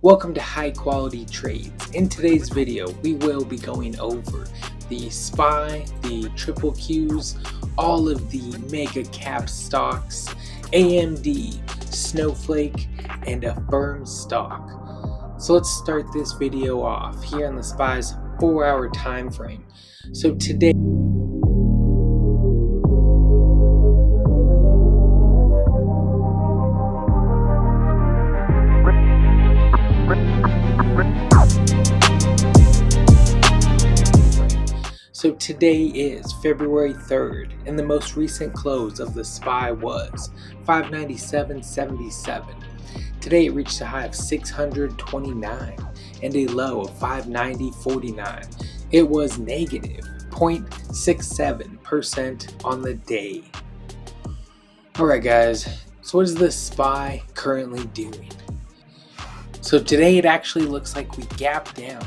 Welcome to High Quality Trades. In today's video, we will be going over the SPY, the triple Qs, all of the mega cap stocks, AMD, Snowflake, and AFRM stock. So let's start this video off here on the SPY's 4-hour time frame. So today, is February 3rd, and the most recent close of the SPY was 597.77. Today it reached a high of 629 and a low of 590.49. It was negative 0.67% on the day. Alright guys, so what is the SPY currently doing? So today it actually looks like we gapped down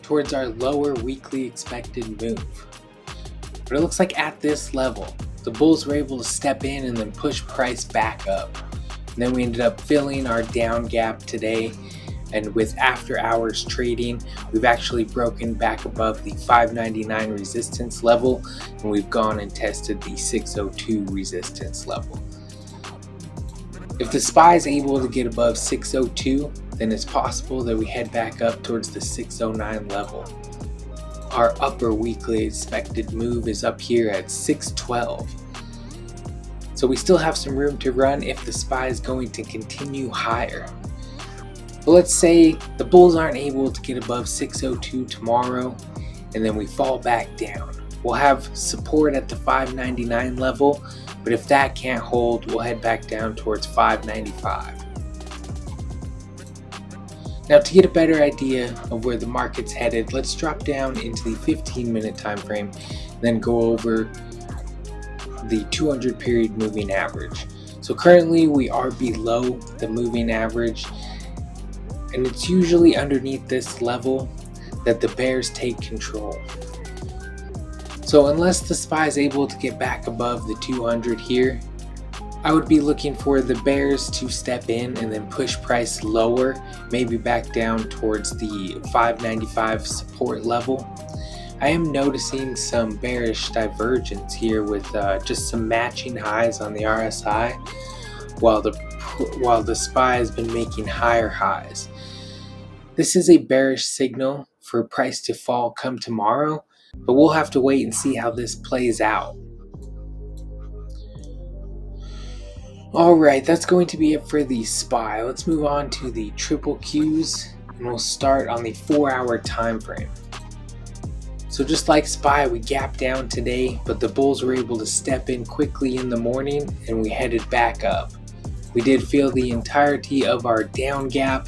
towards our lower weekly expected move. But it looks like at this level, the bulls were able to step in and then push price back up. And then we ended up filling our down gap today, and with after hours trading, we've actually broken back above the 599 resistance level, and we've gone and tested the 602 resistance level. If the SPY is able to get above 602, then it's possible that we head back up towards the 609 level. Our upper weekly expected move is up here at 612. So we still have some room to run if the SPY is going to continue higher. But let's say the bulls aren't able to get above 602 tomorrow, and then we fall back down. We'll have support at the 599 level, but if that can't hold, we'll head back down towards 595. Now, to get a better idea of where the market's headed, let's drop down into the 15-minute time frame, then go over the 200 period moving average. So currently we are below the moving average, and it's usually underneath this level that the bears take control. So unless the SPY is able to get back above the 200 here, I would be looking for the bears to step in and then push price lower, maybe back down towards the 595 support level. I am noticing some bearish divergence here with just some matching highs on the RSI, while the SPY has been making higher highs. This is a bearish signal for price to fall come tomorrow, but we'll have to wait and see how this plays out. Alright, that's going to be it for the SPY. Let's move on to the triple Qs, and we'll start on the 4-hour time frame. So just like SPY, we gapped down today, but the bulls were able to step in quickly in the morning and we headed back up. We did feel the entirety of our down gap,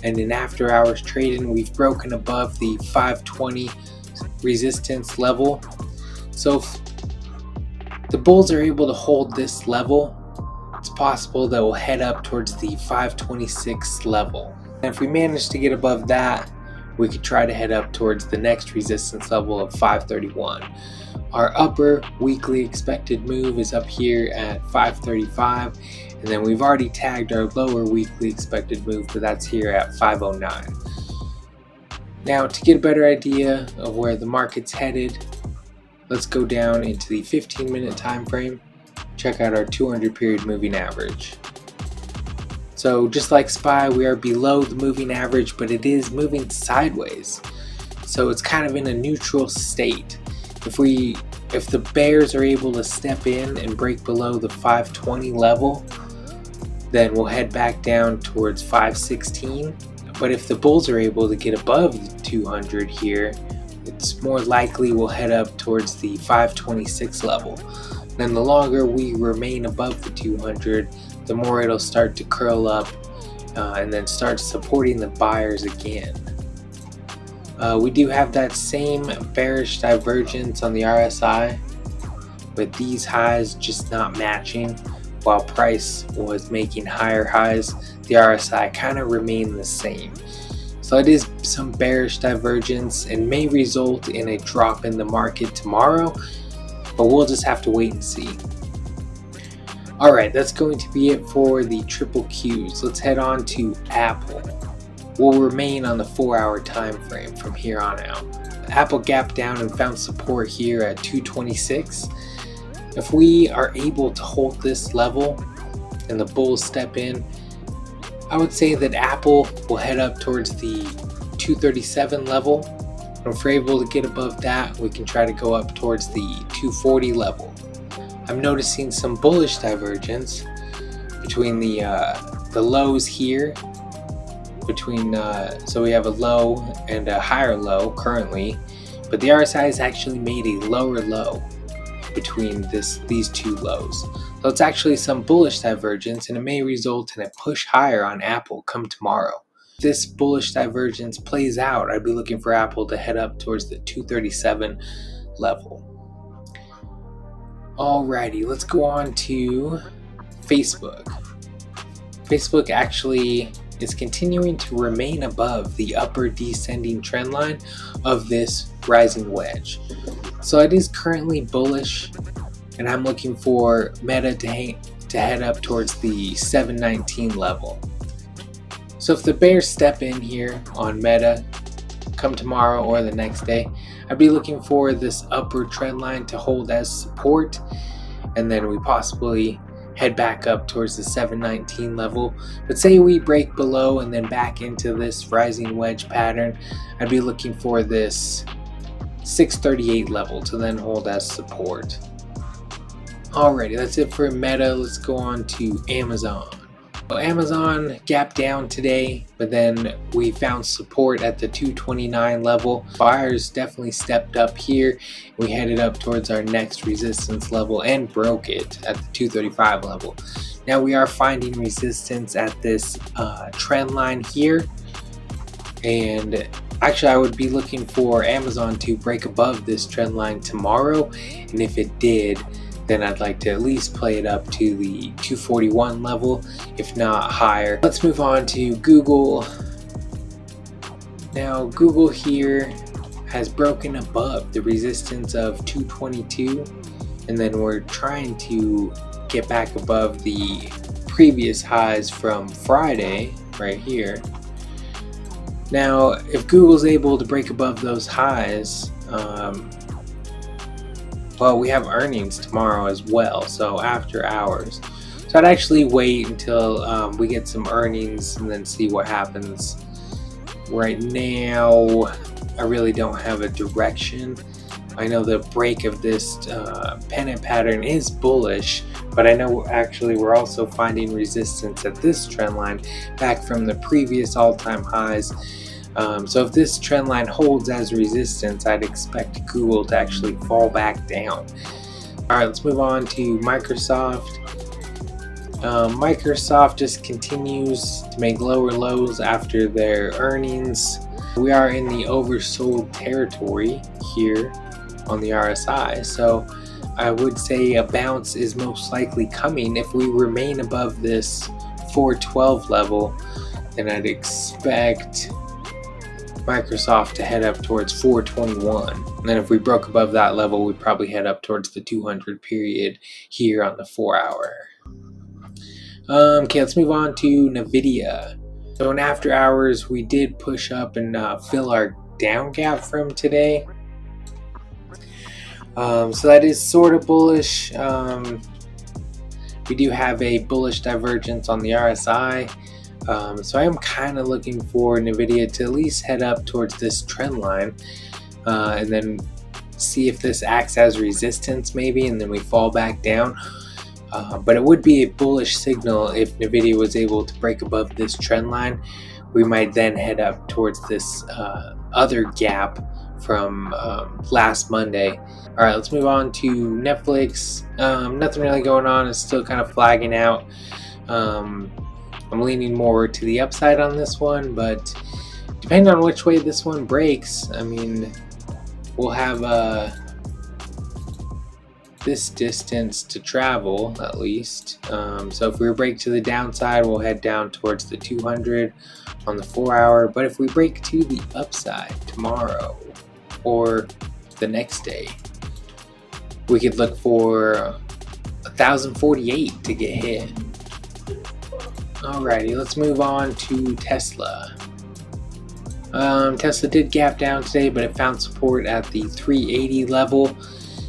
and in after hours trading, we've broken above the 520 resistance level. So if the bulls are able to hold this level, it's possible that we'll head up towards the 526 level. And if we manage to get above that, we could try to head up towards the next resistance level of 531. Our upper weekly expected move is up here at 535, and then we've already tagged our lower weekly expected move, but that's here at 509. Now, to get a better idea of where the market's headed, let's go down into the 15-minute time frame. Check out our 200 period moving average. So just like SPY, we are below the moving average, but it is moving sideways. So it's kind of in a neutral state. If the bears are able to step in and break below the 520 level, then we'll head back down towards 516. But if the bulls are able to get above the 200 here, it's more likely we'll head up towards the 526 level. Then the longer we remain above the 200, the more it'll start to curl up and then start supporting the buyers again. We do have that same bearish divergence on the RSI, with these highs just not matching. While price was making higher highs, the RSI kind of remained the same. So it is some bearish divergence and may result in a drop in the market tomorrow, but we'll just have to wait and see. Alright, that's going to be it for the triple Qs. Let's head on to Apple. will remain on the 4-hour time frame from here on out. Apple gapped down and found support here at 226. If we are able to hold this level and the bulls step in, I would say that Apple will head up towards the 237 level. And if we're able to get above that, we can try to go up towards the 240 level. I'm noticing some bullish divergence between the lows here. So we have a low and a higher low currently, but the RSI has actually made a lower low between these two lows. So it's actually some bullish divergence, and it may result in a push higher on Apple come tomorrow. If this bullish divergence plays out, I'd be looking for Apple to head up towards the 237 level. Alrighty, let's go on to Facebook. Facebook actually is continuing to remain above the upper descending trend line of this rising wedge. So it is currently bullish, and I'm looking for Meta to head up towards the 719 level. So if the bears step in here on Meta come tomorrow or the next day, I'd be looking for this upward trend line to hold as support, and then we possibly head back up towards the 719 level. But say we break below and then back into this rising wedge pattern, I'd be looking for this 638 level to then hold as support. Alrighty, that's it for Meta. Let's go on to Amazon. Well, Amazon gapped down today, but then we found support at the 229 level. Buyers definitely stepped up here. We headed up towards our next resistance level and broke it at the 235 level. Now we are finding resistance at this trend line here, and actually I would be looking for Amazon to break above this trend line tomorrow, and if it did, then I'd like to at least play it up to the 241 level, if not higher. Let's move on to Google. Now Google here has broken above the resistance of 222, and then we're trying to get back above the previous highs from Friday right here. Now if Google's able to break above those highs, well, we have earnings tomorrow as well, so after hours. So I'd actually wait until we get some earnings and then see what happens. Right now, I really don't have a direction. I know the break of this pennant pattern is bullish, but I know actually we're also finding resistance at this trend line back from the previous all-time highs. So if this trend line holds as resistance, I'd expect Google to actually fall back down. Alright, let's move on to Microsoft. Microsoft just continues to make lower lows after their earnings. We are in the oversold territory here on the RSI, so I would say a bounce is most likely coming. If we remain above this 412 level, then I'd expect Microsoft to head up towards 421, and then if we broke above that level, we'd probably head up towards the 200 period here on the 4-hour. Okay, let's move on to NVDA. So in after hours, we did push up and fill our down gap from today. So that is sort of bullish. We do have a bullish divergence on the RSI. So I am kind of looking for NVIDIA to at least head up towards this trend line, and then see if this acts as resistance maybe, and then we fall back down. But it would be a bullish signal if NVIDIA was able to break above this trend line. We might then head up towards this other gap from last Monday. Alright, let's move on to Netflix. Nothing really going on. It's still kind of flagging out. I'm leaning more to the upside on this one, but depending on which way this one breaks, I mean, we'll have this distance to travel at least. So if we break to the downside, we'll head down towards the 200 on the 4-hour. But if we break to the upside tomorrow or the next day, we could look for 1048 to get hit. Alrighty, let's move on to Tesla. Tesla did gap down today, but it found support at the 380 level.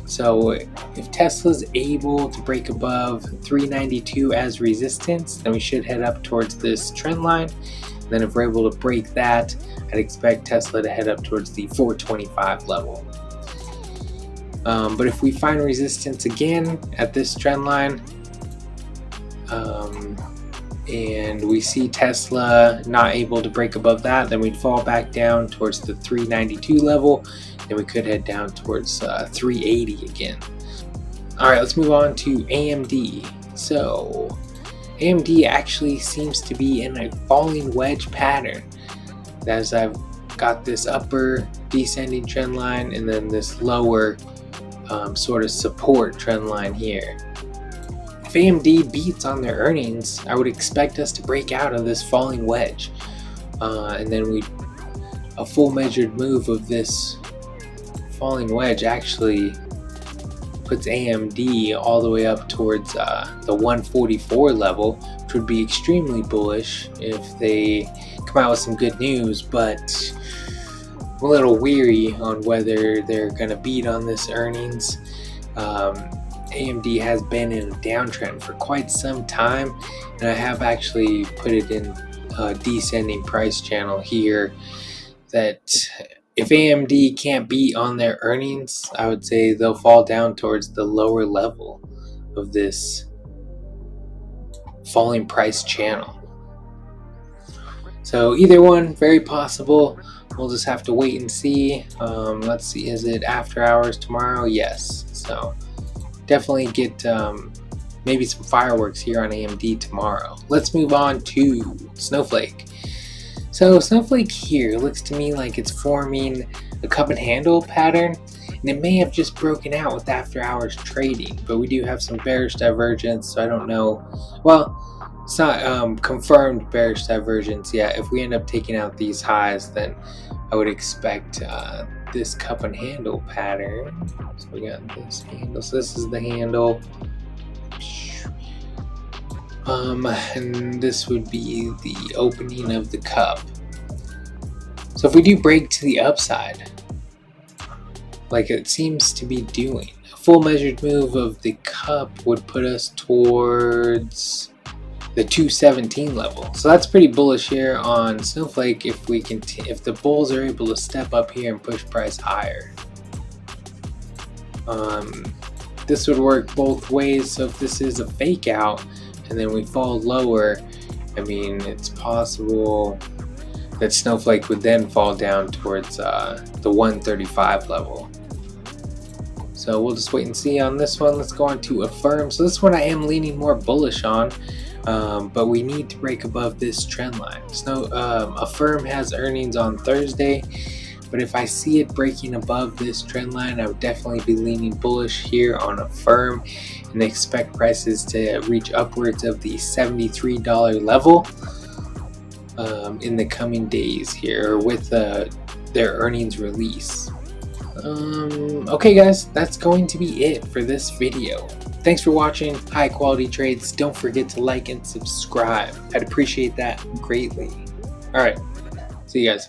So if Tesla's able to break above 392 as resistance, then we should head up towards this trend line. And then if we're able to break that, I'd expect Tesla to head up towards the 425 level. But if we find resistance again at this trend line, and we see Tesla not able to break above that, then we'd fall back down towards the 392 level, and we could head down towards 380 again. Alright, let's move on to AMD. So AMD actually seems to be in a falling wedge pattern, as I've got this upper descending trend line and then this lower sort of support trend line here. If AMD beats on their earnings, I would expect us to break out of this falling wedge, and then a full measured move of this falling wedge actually puts AMD all the way up towards the 144 level, which would be extremely bullish if they come out with some good news, but I'm a little weary on whether they're going to beat on this earnings. AMD has been in a downtrend for quite some time, and I have actually put it in a descending price channel here, that if AMD can't beat on their earnings, I would say they'll fall down towards the lower level of this falling price channel. So either one, very possible. We'll just have to wait and see. Let's see, is it after hours tomorrow? Yes. So definitely get maybe some fireworks here on AMD tomorrow. Let's move on to Snowflake. So Snowflake here looks to me like it's forming a cup and handle pattern, and it may have just broken out with after hours trading, but we do have some bearish divergence, so I don't know. Well, it's not confirmed bearish divergence yet. If we end up taking out these highs, then I would expect this cup and handle pattern. So we got this handle, so this is the handle, and this would be the opening of the cup. So if we do break to the upside, like it seems to be doing, a full measured move of the cup would put us towards the 217 level. So that's pretty bullish here on Snowflake if we can if the bulls are able to step up here and push price higher. This would work both ways. So if this is a fake out and then we fall lower, I mean, it's possible that Snowflake would then fall down towards the 135 level. So we'll just wait and see on this one. Let's go on to AFRM. So this one I am leaning more bullish on, but we need to break above this trend line. So AFRM has earnings on Thursday, but if I see it breaking above this trend line, I would definitely be leaning bullish here on AFRM and expect prices to reach upwards of the $73 level in the coming days here with their earnings release. Okay guys, that's going to be it for this video. Thanks for watching High Quality Trades. Don't forget to like and subscribe. I'd appreciate that greatly. Alright, see you guys.